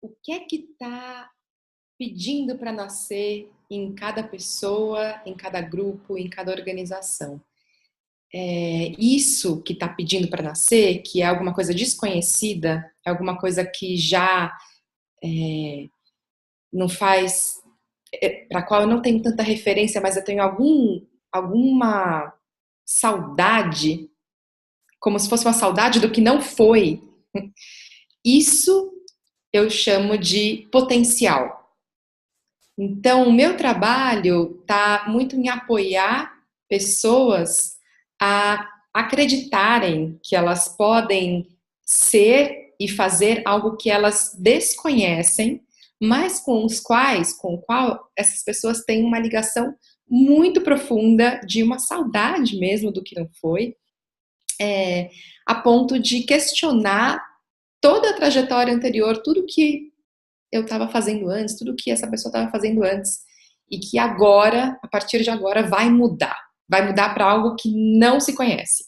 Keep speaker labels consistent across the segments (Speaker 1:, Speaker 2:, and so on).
Speaker 1: O que é que está pedindo para nascer em cada pessoa, em cada grupo, em cada organização? Isso que está pedindo para nascer, que é alguma coisa desconhecida, é alguma coisa que já não faz, para a qual eu não tenho tanta referência, mas eu tenho alguma saudade, como se fosse uma saudade do que não foi. Isso eu chamo de potencial. Então, o meu trabalho está muito em apoiar pessoas a acreditarem que elas podem ser e fazer algo que elas desconhecem, mas com o qual essas pessoas têm uma ligação muito profunda, de uma saudade mesmo do que não foi, a ponto de questionar toda a trajetória anterior, tudo que eu estava fazendo antes, tudo que essa pessoa estava fazendo antes, e que agora, a partir de agora, vai mudar para algo que não se conhece.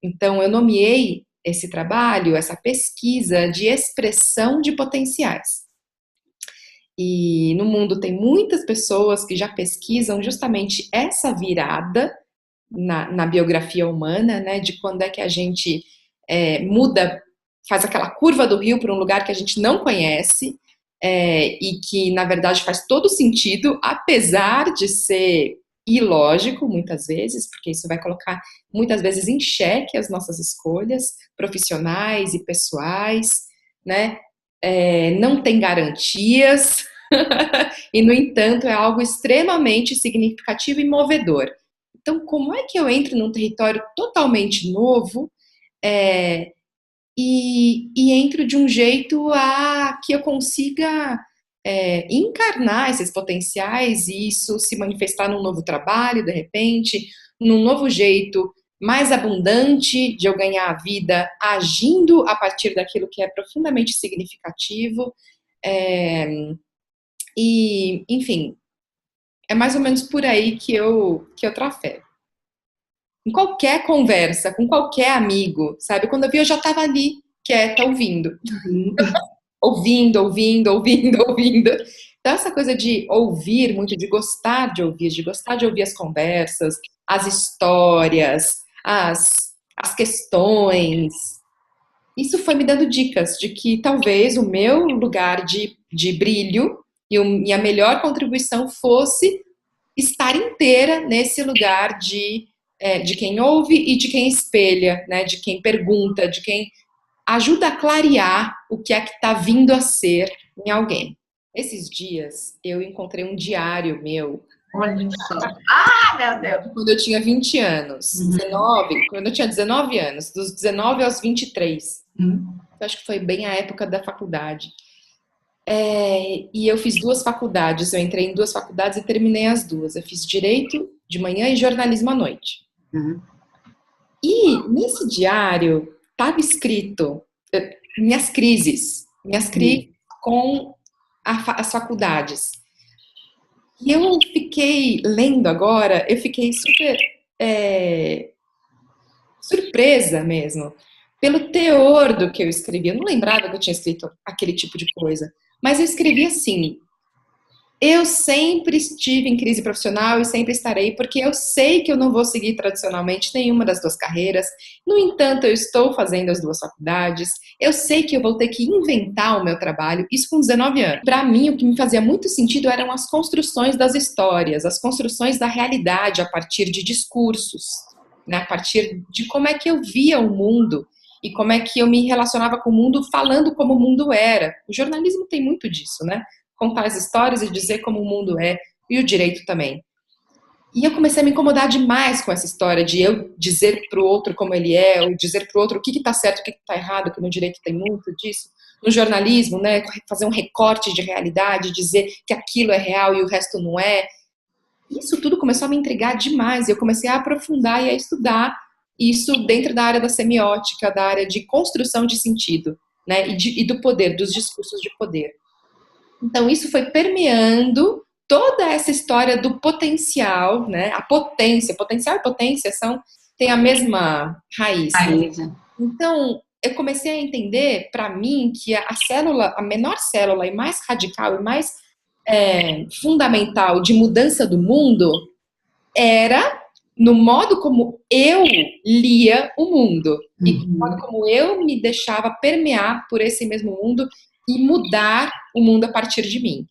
Speaker 1: Então, eu nomeei esse trabalho, essa pesquisa, de expressão de potenciais. E no mundo tem muitas pessoas que já pesquisam justamente essa virada na biografia humana, né, de quando é que a gente muda, faz aquela curva do rio para um lugar que a gente não conhece, e que, na verdade, faz todo sentido, apesar de ser ilógico, muitas vezes, porque isso vai colocar, muitas vezes, em xeque as nossas escolhas profissionais e pessoais, né? Não tem garantias, e, no entanto, é algo extremamente significativo e movedor. Então, como é que eu entro num território totalmente novo, e entro de um jeito a que eu consiga encarnar esses potenciais e isso se manifestar num novo trabalho, de repente, num novo jeito mais abundante de eu ganhar a vida agindo a partir daquilo que é profundamente significativo. E, enfim, é mais ou menos por aí que eu trafego. Em qualquer conversa, com qualquer amigo, sabe? Quando eu vi, eu já estava ali, quieta, ouvindo. Ouvindo. Então, essa coisa de ouvir muito, de gostar de ouvir as conversas, as histórias, as questões. Isso foi me dando dicas de que talvez o meu lugar de brilho e a melhor contribuição fosse estar inteira nesse lugar de quem ouve e de quem espelha, né, de quem pergunta, de quem ajuda a clarear o que é que está vindo a ser em alguém. Esses dias eu encontrei um diário meu.
Speaker 2: Olha só. Ah, meu Deus!
Speaker 1: Quando eu tinha 20 anos, 19, quando eu tinha 19 anos, dos 19 aos 23. Eu acho que foi bem a época da faculdade. E eu fiz 2 faculdades, eu entrei em 2 faculdades e terminei as 2. Eu fiz Direito de manhã e Jornalismo à noite. E nesse diário estava escrito minhas crises com as faculdades. E eu fiquei lendo agora, eu fiquei super surpresa mesmo, pelo teor do que eu escrevi. Eu não lembrava que eu tinha escrito aquele tipo de coisa, mas eu escrevi assim: eu sempre estive em crise profissional e sempre estarei, porque eu sei que eu não vou seguir tradicionalmente nenhuma das 2 carreiras. No entanto, eu estou fazendo as 2 faculdades. Eu sei que eu vou ter que inventar o meu trabalho, isso com 19 anos. Para mim, o que me fazia muito sentido eram as construções das histórias, as construções da realidade a partir de discursos, né? A partir de como é que eu via o mundo e como é que eu me relacionava com o mundo falando como o mundo era. O jornalismo tem muito disso, né? Contar as histórias e dizer como o mundo é, e o direito também. E eu comecei a me incomodar demais com essa história de eu dizer para o outro como ele é, ou dizer para o outro o que está certo, o que está errado, que no direito tem muito disso. No jornalismo, né, fazer um recorte de realidade, dizer que aquilo é real e o resto não é. Isso tudo começou a me intrigar demais, e eu comecei a aprofundar e a estudar isso dentro da área da semiótica, da área de construção de sentido, né, e do poder, dos discursos de poder. Então, isso foi permeando toda essa história do potencial, né? A potência, potencial e potência têm a mesma raiz. Então, eu comecei a entender, para mim, que a célula, a menor célula e mais radical e mais fundamental de mudança do mundo era no modo como eu lia o mundo e no modo como eu me deixava permear por esse mesmo mundo e mudar o mundo a partir de mim,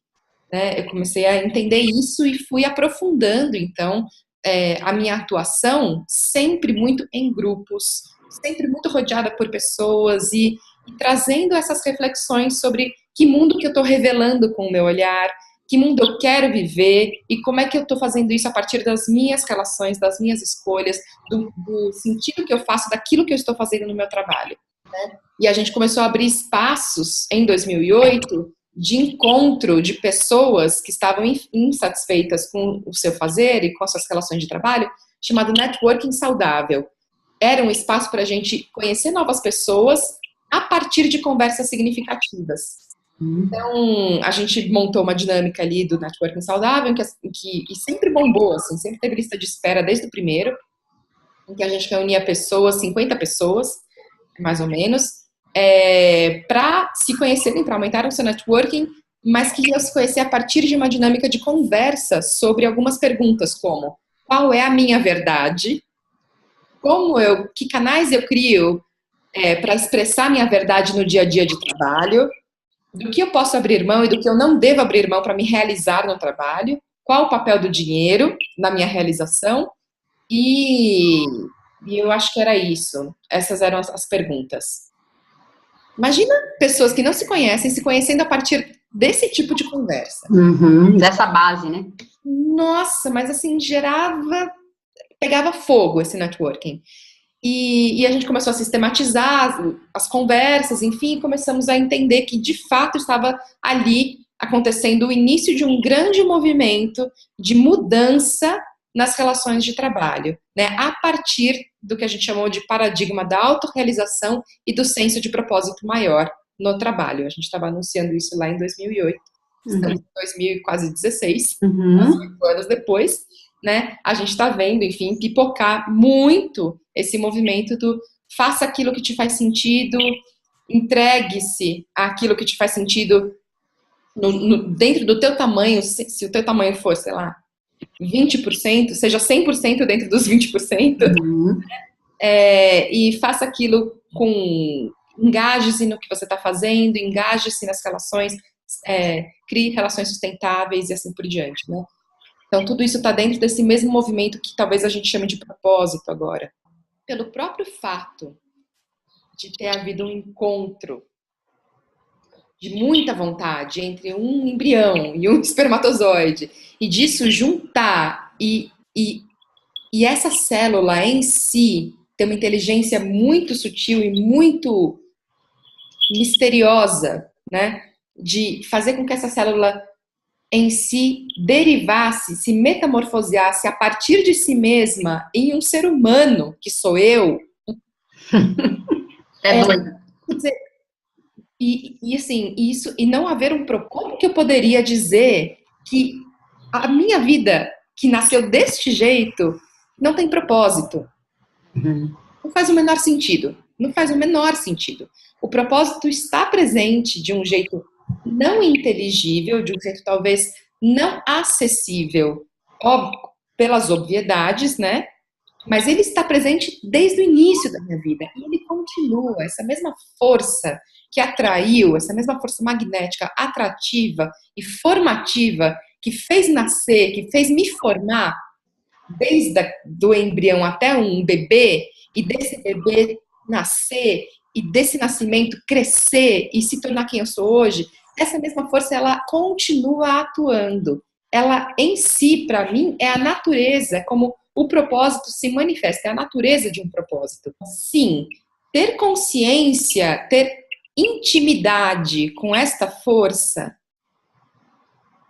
Speaker 1: né? Eu comecei a entender isso e fui aprofundando, então, a minha atuação sempre muito em grupos, sempre muito rodeada por pessoas e trazendo essas reflexões sobre que mundo que eu estou revelando com o meu olhar, que mundo eu quero viver e como é que eu estou fazendo isso a partir das minhas relações, das minhas escolhas, do sentido que eu faço daquilo que eu estou fazendo no meu trabalho, né? E a gente começou a abrir espaços em 2008 de encontro de pessoas que estavam insatisfeitas com o seu fazer e com as suas relações de trabalho, chamado Networking Saudável. Era um espaço para a gente conhecer novas pessoas a partir de conversas significativas. Então, a gente montou uma dinâmica ali do Networking Saudável, e sempre bombou, assim, sempre teve lista de espera desde o primeiro, em que a gente reunia pessoas, 50 pessoas, mais ou menos, para se conhecerem, para aumentar o seu networking, mas que iam se conhecer a partir de uma dinâmica de conversa sobre algumas perguntas, como: qual é a minha verdade? Que canais eu crio para expressar minha verdade no dia a dia de trabalho? Do que eu posso abrir mão e do que eu não devo abrir mão para me realizar no trabalho? Qual o papel do dinheiro na minha realização? E eu acho que era isso. Essas eram as perguntas. Imagina pessoas que não se conhecem se conhecendo a partir desse tipo de conversa.
Speaker 2: Dessa base, né?
Speaker 1: Nossa, mas assim, pegava fogo esse networking. E a gente começou a sistematizar as conversas, enfim, começamos a entender que de fato estava ali acontecendo o início de um grande movimento de mudança nas relações de trabalho, né? A partir do que a gente chamou de paradigma da autorrealização e do senso de propósito maior no trabalho. A gente estava anunciando isso lá em 2008, estamos em 2016, 5 anos depois, né? A gente está vendo, enfim, pipocar muito esse movimento do faça aquilo que te faz sentido, entregue-se àquilo que te faz sentido dentro do teu tamanho, se o teu tamanho for, sei lá, 20%, seja 100% dentro dos 20%, e faça aquilo com... Engaje-se no que você está fazendo, engaje-se nas relações, crie relações sustentáveis e assim por diante, né? Então, tudo isso está dentro desse mesmo movimento que talvez a gente chame de propósito agora. Pelo próprio fato de ter havido um encontro de muita vontade entre um embrião e um espermatozoide, e disso juntar, e essa célula em si ter uma inteligência muito sutil e muito misteriosa, né? De fazer com que essa célula em si derivasse, se metamorfoseasse a partir de si mesma em um ser humano, que sou eu.
Speaker 2: Doido.
Speaker 1: Quer dizer, assim, isso, e não haver um propósito. Como que eu poderia dizer que a minha vida, que nasceu deste jeito, não tem propósito? Não faz o menor sentido. Não faz o menor sentido. O propósito está presente de um jeito não inteligível, de um jeito talvez não acessível, pelas obviedades, né? Mas ele está presente desde o início da minha vida. E ele continua, essa mesma força que atraiu, essa mesma força magnética, atrativa e formativa, que fez nascer, que fez me formar, desde do embrião até um bebê, e desse bebê nascer, e desse nascimento crescer e se tornar quem eu sou hoje, essa mesma força, ela continua atuando. Ela, em si, para mim, é a natureza, como o propósito se manifesta, é a natureza de um propósito. Sim, ter consciência, ter intimidade com esta força,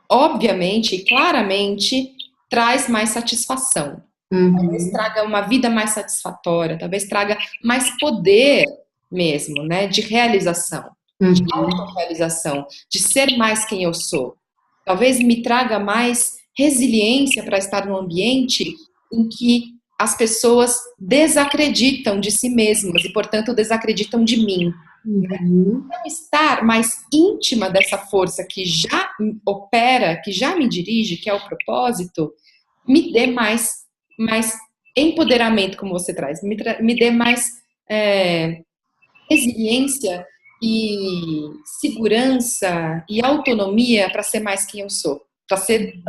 Speaker 1: obviamente e claramente, traz mais satisfação. Talvez traga uma vida mais satisfatória, talvez traga mais poder mesmo, né, de realização, de autorrealização, de ser mais quem eu sou. Talvez me traga mais resiliência para estar num ambiente em que as pessoas desacreditam de si mesmas e, portanto, desacreditam de mim.
Speaker 3: Uhum.
Speaker 1: Então, estar mais íntima dessa força que já opera, que já me dirige, que é o propósito, me dê mais empoderamento, como você traz, me dê mais resiliência e segurança e autonomia para ser mais quem eu sou, para ser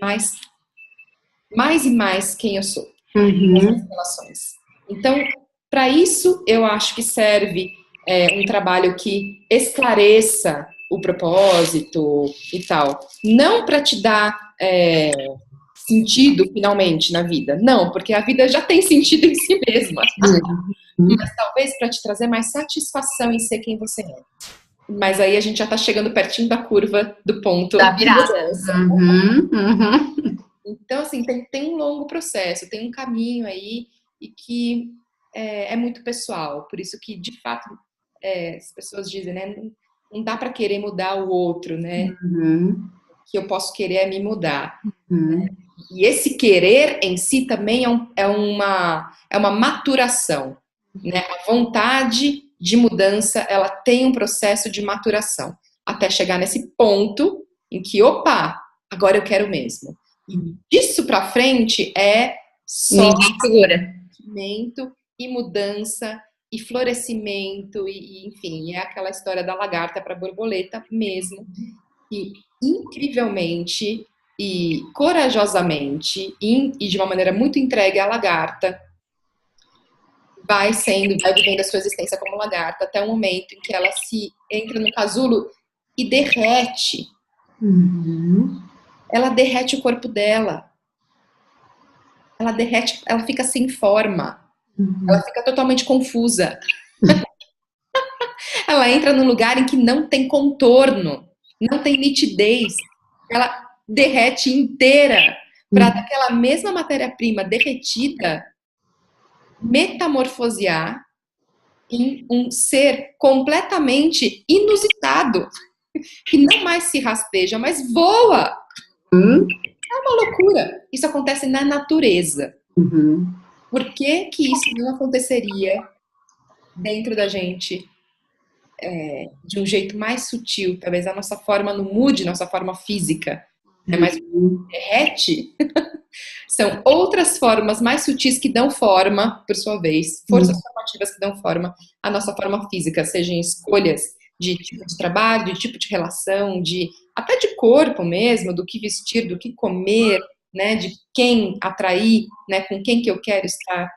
Speaker 1: mais e mais quem eu sou nessas relações. Então, para isso, eu acho que serve um trabalho que esclareça o propósito e tal. Não para te dar sentido, finalmente, na vida. Não, porque a vida já tem sentido em si mesma. Mas talvez para te trazer mais satisfação em ser quem você é. Mas aí a gente já está chegando pertinho da curva do ponto
Speaker 2: da virada.
Speaker 1: Então, assim, tem um longo processo, tem um caminho aí e que é muito pessoal. Por isso que, de fato, as pessoas dizem, né? Não dá para querer mudar o outro, né? O que eu posso querer é me mudar. E esse querer em si também é uma maturação, né? A vontade de mudança, ela tem um processo de maturação, até chegar nesse ponto em que, opa, agora eu quero mesmo. E disso para frente é só crescimento e mudança e florescimento e enfim, é aquela história da lagarta para borboleta mesmo. E incrivelmente e corajosamente e de uma maneira muito entregue, a lagarta vai vivendo a sua existência como lagarta até o momento em que ela se entra no casulo e derrete. Ela derrete o corpo dela. Ela derrete, ela fica sem forma. Ela fica totalmente confusa. Ela entra num lugar em que não tem contorno, não tem nitidez. Ela derrete inteira para daquela mesma matéria-prima derretida metamorfosear em um ser completamente inusitado, que não mais se rasteja, mas voa. É uma loucura. Isso acontece na natureza. Por que que isso não aconteceria dentro da gente de um jeito mais sutil? Talvez a nossa forma não mude, nossa forma física, mas derrete. São outras formas mais sutis que dão forma, por sua vez, forças formativas que dão forma à nossa forma física, sejam escolhas de tipo de trabalho, de tipo de relação, até de corpo mesmo, do que vestir, do que comer, né, de quem atrair, né, com quem que eu quero estar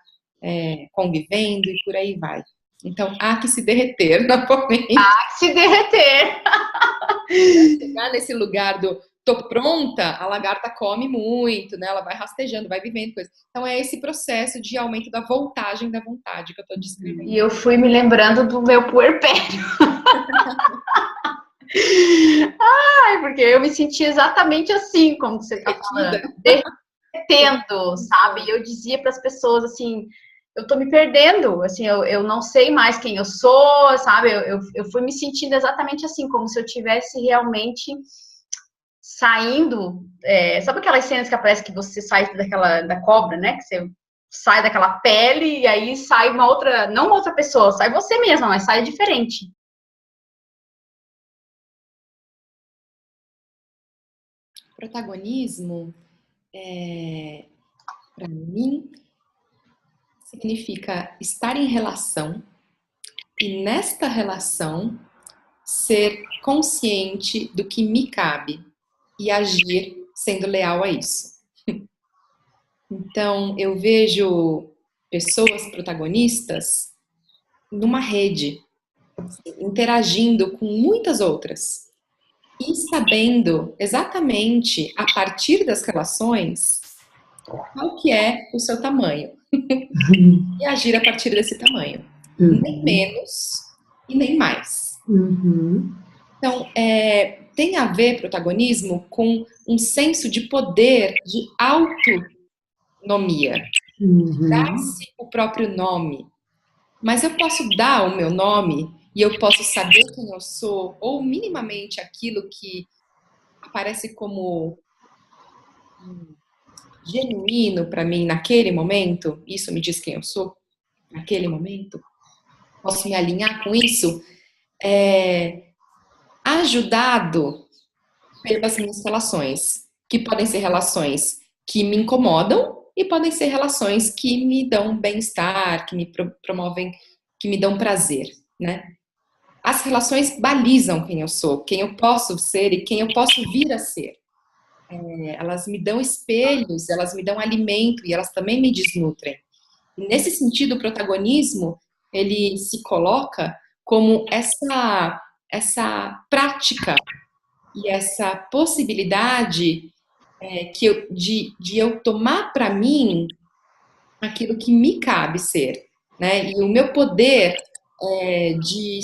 Speaker 1: convivendo e por aí vai. Então, há que se derreter novamente.
Speaker 2: Há que se derreter.
Speaker 1: Chegar nesse lugar do tô pronta, a lagarta come muito, né? Ela vai rastejando, vai vivendo coisas. Então é esse processo de aumento da voltagem da vontade que eu tô descrevendo.
Speaker 2: E eu fui me lembrando do meu puerpério. Ai, porque eu me senti exatamente assim, como você tá falando. Derretendo, sabe? Eu dizia para as pessoas assim, eu tô me perdendo, assim, eu não sei mais quem eu sou, sabe? Eu fui me sentindo exatamente assim, como se eu tivesse realmente saindo, sabe aquelas cenas que aparece que você sai da cobra, né? Que você sai daquela pele e aí sai uma outra, não uma outra pessoa, sai você mesma, mas sai diferente.
Speaker 1: Protagonismo, para mim, significa estar em relação e nesta relação ser consciente do que me cabe e agir sendo leal a isso. Então, eu vejo pessoas protagonistas numa rede, interagindo com muitas outras e sabendo exatamente, a partir das relações, qual que é o seu tamanho e agir a partir desse tamanho. Nem menos e nem mais. Então, tem a ver protagonismo com um senso de poder, de autonomia. Dar-se o próprio nome. Mas eu posso dar o meu nome e eu posso saber quem eu sou, ou minimamente aquilo que aparece como genuíno para mim naquele momento, isso me diz quem eu sou naquele momento, posso me alinhar com isso, ajudado pelas minhas relações, que podem ser relações que me incomodam e podem ser relações que me dão bem-estar, que me promovem, que me dão prazer, né? As relações balizam quem eu sou, quem eu posso ser e quem eu posso vir a ser. Elas me dão espelhos, elas me dão alimento e elas também me desnutrem. E nesse sentido, o protagonismo, ele se coloca como essa prática e essa possibilidade de eu tomar para mim aquilo que me cabe ser, né? E o meu poder de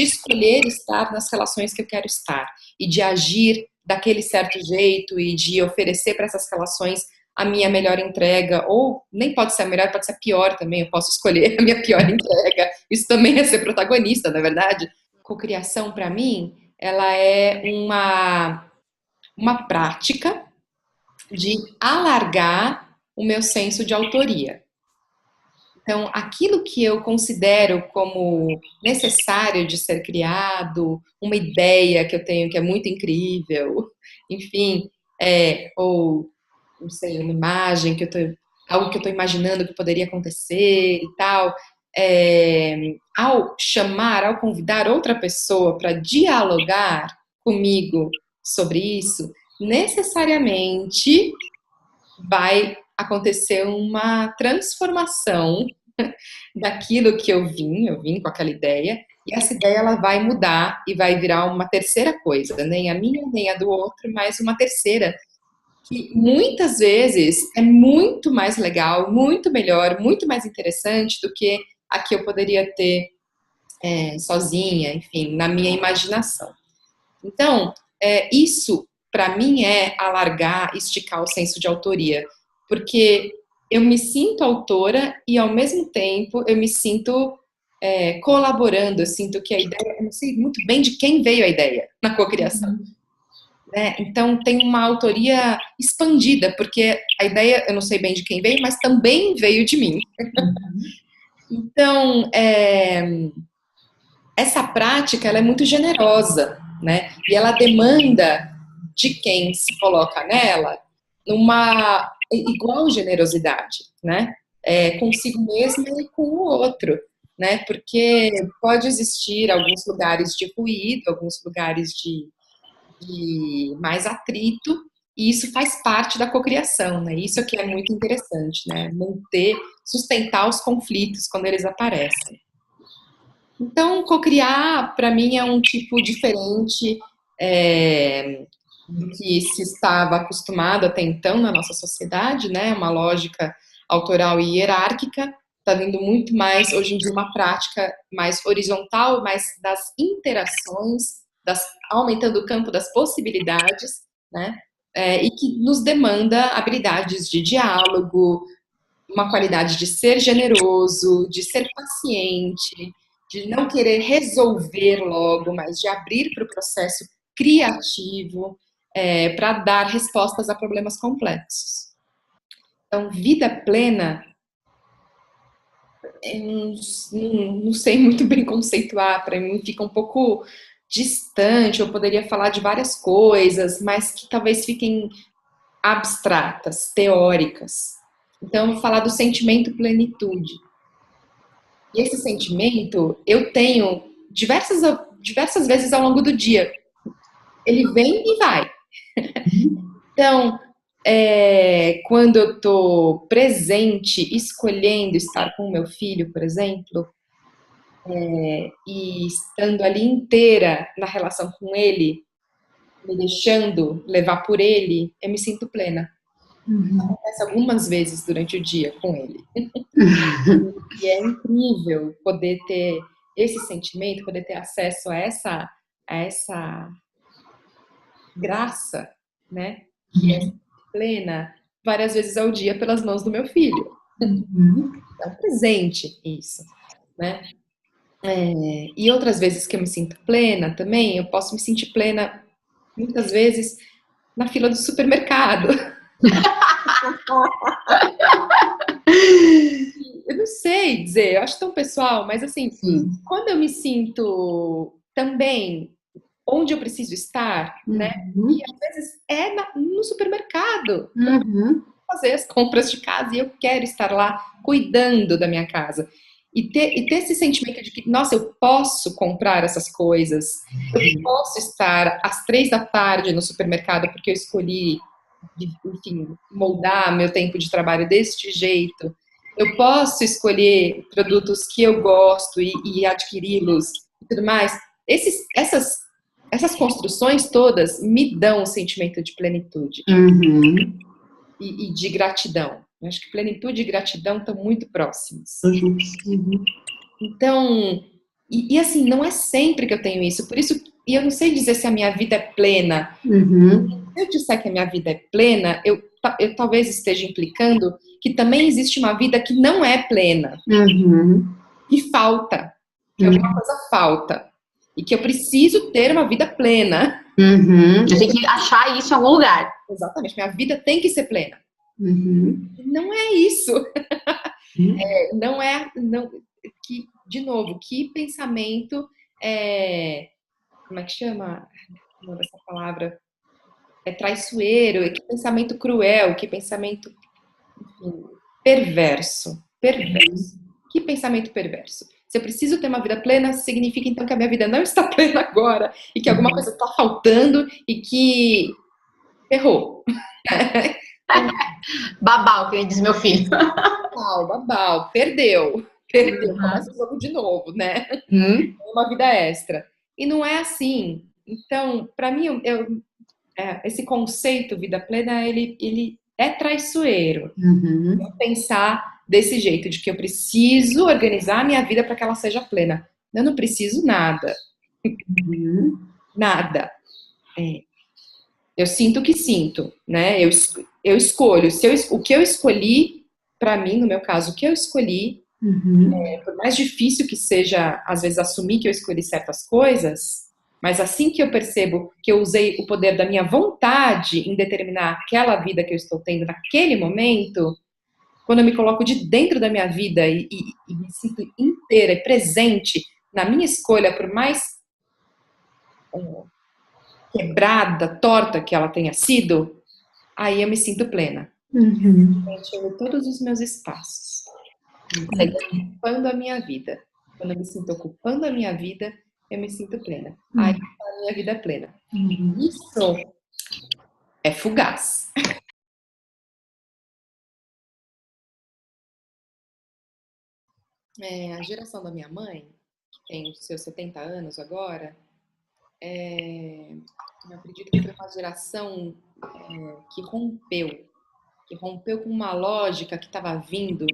Speaker 1: escolher estar nas relações que eu quero estar e de agir daquele certo jeito e de oferecer para essas relações a minha melhor entrega, ou nem pode ser a melhor, pode ser a pior também, eu posso escolher a minha pior entrega. Isso também é ser protagonista, na verdade. Cocriação, para mim, ela é uma prática de alargar o meu senso de autoria. Então, aquilo que eu considero como necessário de ser criado, uma ideia que eu tenho que é muito incrível, enfim, ou, não sei, uma imagem algo que eu estou imaginando que poderia acontecer e tal, ao convidar outra pessoa para dialogar comigo sobre isso, necessariamente vai acontecer uma transformação daquilo que eu vim com aquela ideia, e essa ideia ela vai mudar e vai virar uma terceira coisa, nem a minha, nem a do outro, mas uma terceira, que muitas vezes é muito mais legal, muito melhor, muito mais interessante do que a que eu poderia ter sozinha, enfim, na minha imaginação. Então, isso, para mim, é alargar, esticar o senso de autoria, porque eu me sinto autora e, ao mesmo tempo, eu me sinto colaborando, eu sinto que a ideia, eu não sei muito bem de quem veio a ideia na cocriação. Né? Então, tem uma autoria expandida, porque a ideia, eu não sei bem de quem veio, mas também veio de mim. Então, essa prática, ela é muito generosa, né? E ela demanda de quem se coloca nela uma igual generosidade, né? Consigo mesmo e com o outro, né? Porque pode existir alguns lugares de ruído, alguns lugares de mais atrito, e isso faz parte da cocriação, né? Isso aqui é muito interessante, né? Manter, sustentar os conflitos quando eles aparecem. Então, cocriar, para mim, é um tipo diferente do que se estava acostumado até então na nossa sociedade, né? Uma lógica autoral e hierárquica. Está vindo muito mais, hoje em dia, uma prática mais horizontal, mais das interações, aumentando o campo das possibilidades, né? E que nos demanda habilidades de diálogo, uma qualidade de ser generoso, de ser paciente, de não querer resolver logo, mas de abrir para o processo criativo, para dar respostas a problemas complexos. Então, vida plena, eu não sei muito bem conceituar, para mim fica um pouco distante, eu poderia falar de várias coisas, mas que talvez fiquem abstratas, teóricas. Então, eu vou falar do sentimento plenitude. E esse sentimento eu tenho diversas vezes ao longo do dia. Ele vem e vai. Então, quando eu estou presente, escolhendo estar com o meu filho, por exemplo, e estando ali inteira na relação com ele, me deixando levar por ele, eu me sinto plena. Acontece algumas vezes durante o dia com ele. E é incrível poder ter esse sentimento, poder ter acesso a essa graça, né? Que é plena várias vezes ao dia pelas mãos do meu filho. É um presente isso, né? E outras vezes que eu me sinto plena também, eu posso me sentir plena muitas vezes na fila do supermercado. Eu não sei dizer, eu acho tão pessoal, mas assim, quando eu me sinto também onde eu preciso estar, né? E às vezes é no supermercado. Fazer as compras de casa e eu quero estar lá cuidando da minha casa. E ter esse sentimento de que, nossa, eu posso comprar essas coisas, eu posso estar às 3 da tarde no supermercado porque eu escolhi, enfim, moldar meu tempo de trabalho deste jeito. Eu posso escolher produtos que eu gosto e adquiri-los e tudo mais. Essas construções todas me dão um sentimento de plenitude e de gratidão. Eu acho que plenitude e gratidão estão muito próximos. Então, e assim, não é sempre que eu tenho isso. Por isso, e eu não sei dizer se a minha vida é plena. Se eu disser que a minha vida é plena, eu talvez esteja implicando que também existe uma vida que não é plena. E falta. Que alguma coisa falta. E que eu preciso ter uma vida plena.
Speaker 2: Eu tenho que achar isso em algum lugar.
Speaker 1: Exatamente. Minha vida tem que ser plena. Não é isso. Não é... Que, de novo, que pensamento... como é que chama? Não, essa palavra... É traiçoeiro, que pensamento cruel, que pensamento, enfim, perverso. Que pensamento perverso. Se eu preciso ter uma vida plena, significa então que a minha vida não está plena agora e que alguma coisa está faltando e que errou.
Speaker 2: Babau, que diz meu filho.
Speaker 1: Babau, perdeu. Começa o jogo de novo, né? Uma vida extra. E não é assim. Então, para mim, esse conceito vida plena, ele é traiçoeiro. Pensar desse jeito, de que eu preciso organizar a minha vida para que ela seja plena. Eu não preciso nada. Nada. Eu sinto o que sinto, né? Eu escolho. O que eu escolhi, para mim, no meu caso, o que eu escolhi, por mais difícil que seja, às vezes, assumir que eu escolhi certas coisas, mas assim que eu percebo que eu usei o poder da minha vontade em determinar aquela vida que eu estou tendo naquele momento, quando eu me coloco de dentro da minha vida e me sinto inteira e presente na minha escolha, por mais quebrada, torta que ela tenha sido, aí eu me sinto plena. Preenchendo todos os meus espaços. Ocupando a minha vida. Quando eu me sinto ocupando a minha vida, eu me sinto plena. Aí a minha vida é plena. Isso é fugaz. A geração da minha mãe, que tem os seus 70 anos agora, eu acredito que foi uma geração que rompeu com uma lógica que estava vindo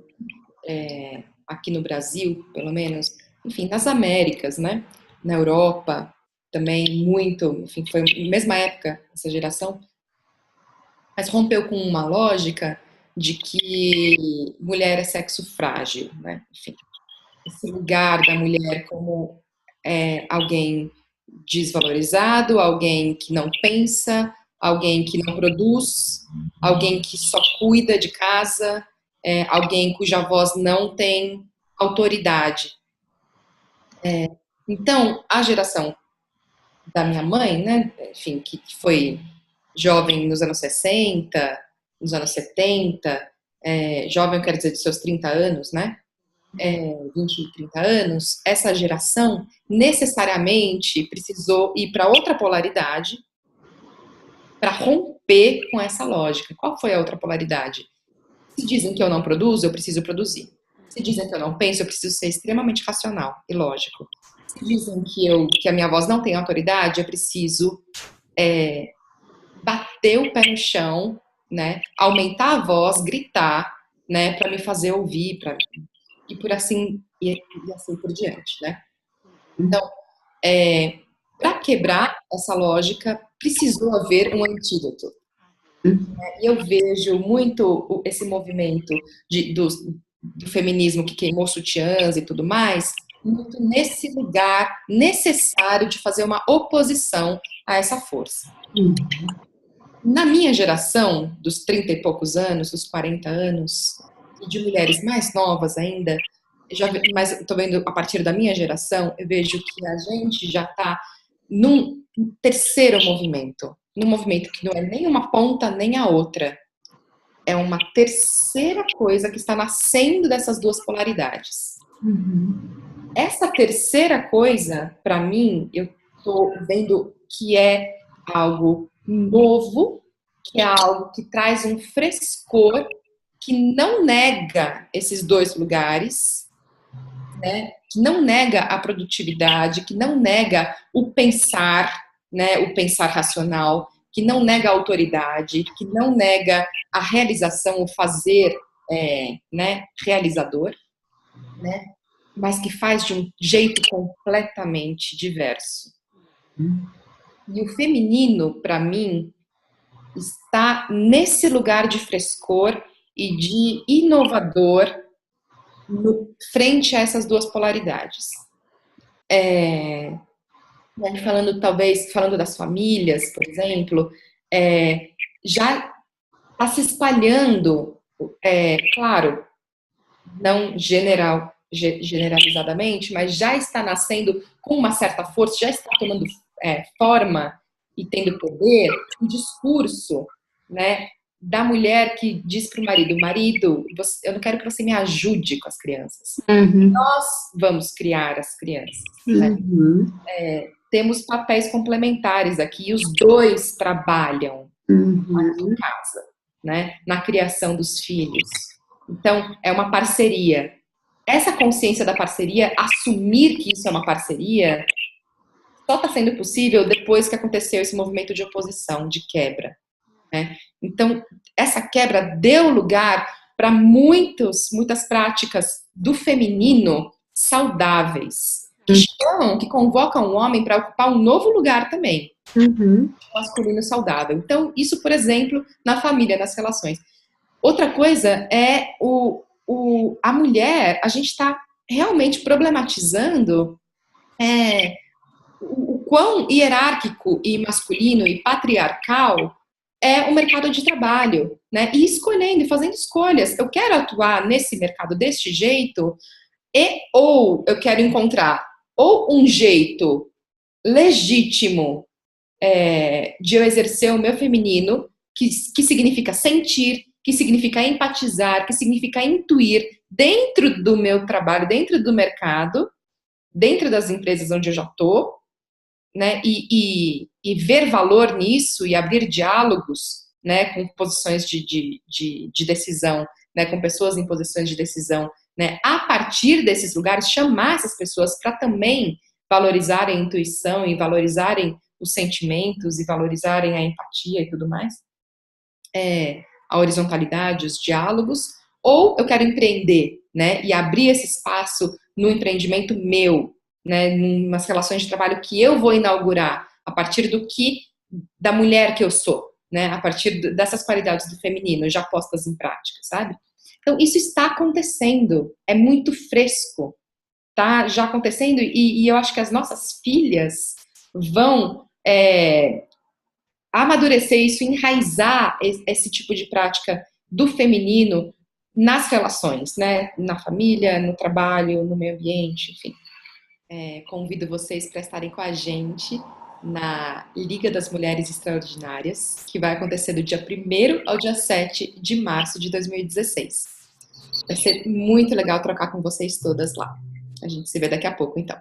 Speaker 1: aqui no Brasil, pelo menos, enfim, nas Américas, né? Na Europa também muito, enfim, foi na mesma época essa geração, mas rompeu com uma lógica de que mulher é sexo frágil, né? Enfim, esse lugar da mulher como alguém desvalorizado, alguém que não pensa, alguém que não produz, alguém que só cuida de casa, alguém cuja voz não tem autoridade. Então, a geração da minha mãe, né, enfim, que foi jovem nos anos 60, nos anos 70, jovem, eu quero dizer, de seus 30 anos, né, 20, 30 anos, essa geração necessariamente precisou ir para outra polaridade para romper com essa lógica. Qual foi a outra polaridade? Se dizem que eu não produzo, eu preciso produzir. Se dizem que eu não penso, eu preciso ser extremamente racional e lógico. Se dizem que a minha voz não tem autoridade, eu preciso bater o pé no chão, né? Aumentar a voz, gritar, né? Para me fazer ouvir, e por assim e assim por diante, né? Então, para quebrar essa lógica, precisou haver um antídoto. E eu vejo muito esse movimento do feminismo que queimou sutiãs e tudo mais, muito nesse lugar necessário de fazer uma oposição a essa força. Na minha geração, dos 30 e poucos anos, dos 40 anos, e de mulheres mais novas ainda, mas estou vendo a partir da minha geração, eu vejo que a gente já está num terceiro movimento. Num movimento que não é nem uma ponta nem a outra. É uma terceira coisa que está nascendo dessas duas polaridades. Essa terceira coisa, para mim, eu estou vendo que é algo novo, que é algo que traz um frescor, que não nega esses dois lugares, né? Que não nega a produtividade, que não nega o pensar, né? O pensar racional, que não nega a autoridade, que não nega a realização, o fazer, né? Realizador, né? Mas que faz de um jeito completamente diverso. E o feminino, para mim, está nesse lugar de frescor e de inovador frente a essas duas polaridades. Falando das famílias, por exemplo, já está se espalhando, claro, não generalizadamente, mas já está nascendo com uma certa força, já está tomando forma e tendo poder, um discurso, né, da mulher que diz para o marido, eu não quero que você me ajude com as crianças. Nós vamos criar as crianças. Né? Temos papéis complementares aqui, e os dois trabalham aqui em casa, né, na criação dos filhos. Então, é uma parceria. Essa consciência da parceria, assumir que isso é uma parceria, só está sendo possível depois que aconteceu esse movimento de oposição, de quebra. Né? Então, essa quebra deu lugar para muitas práticas do feminino saudáveis, que convocam o homem para ocupar um novo lugar também, masculino saudável. Então, isso, por exemplo, na família, nas relações. Outra coisa é a mulher, a gente está realmente problematizando o quão hierárquico e masculino e patriarcal é o mercado de trabalho, né? E escolhendo, fazendo escolhas. Eu quero atuar nesse mercado deste jeito, ou eu quero encontrar ou um jeito legítimo de eu exercer o meu feminino, que significa sentir, que significa empatizar, que significa intuir dentro do meu trabalho, dentro do mercado, dentro das empresas onde eu já estou, né, e ver valor nisso e abrir diálogos, né, com posições de decisão, né, com pessoas em posições de decisão, né, a partir desses lugares, chamar essas pessoas para também valorizarem a intuição e valorizarem os sentimentos e valorizarem a empatia e tudo mais, a horizontalidade, os diálogos, ou eu quero empreender, né, e abrir esse espaço no empreendimento meu, né, em umas relações de trabalho que eu vou inaugurar a partir da mulher que eu sou, né, a partir dessas qualidades do feminino já postas em prática, sabe? Então, isso está acontecendo, é muito fresco, tá já acontecendo, e eu acho que as nossas filhas vão amadurecer isso, enraizar esse tipo de prática do feminino nas relações, né, na família, no trabalho, no meio ambiente, enfim. Convido vocês para estarem com a gente na Liga das Mulheres Extraordinárias, que vai acontecer do dia 1º ao dia 7 de março de 2016. Vai ser muito legal trocar com vocês todas lá. A gente se vê daqui a pouco, então.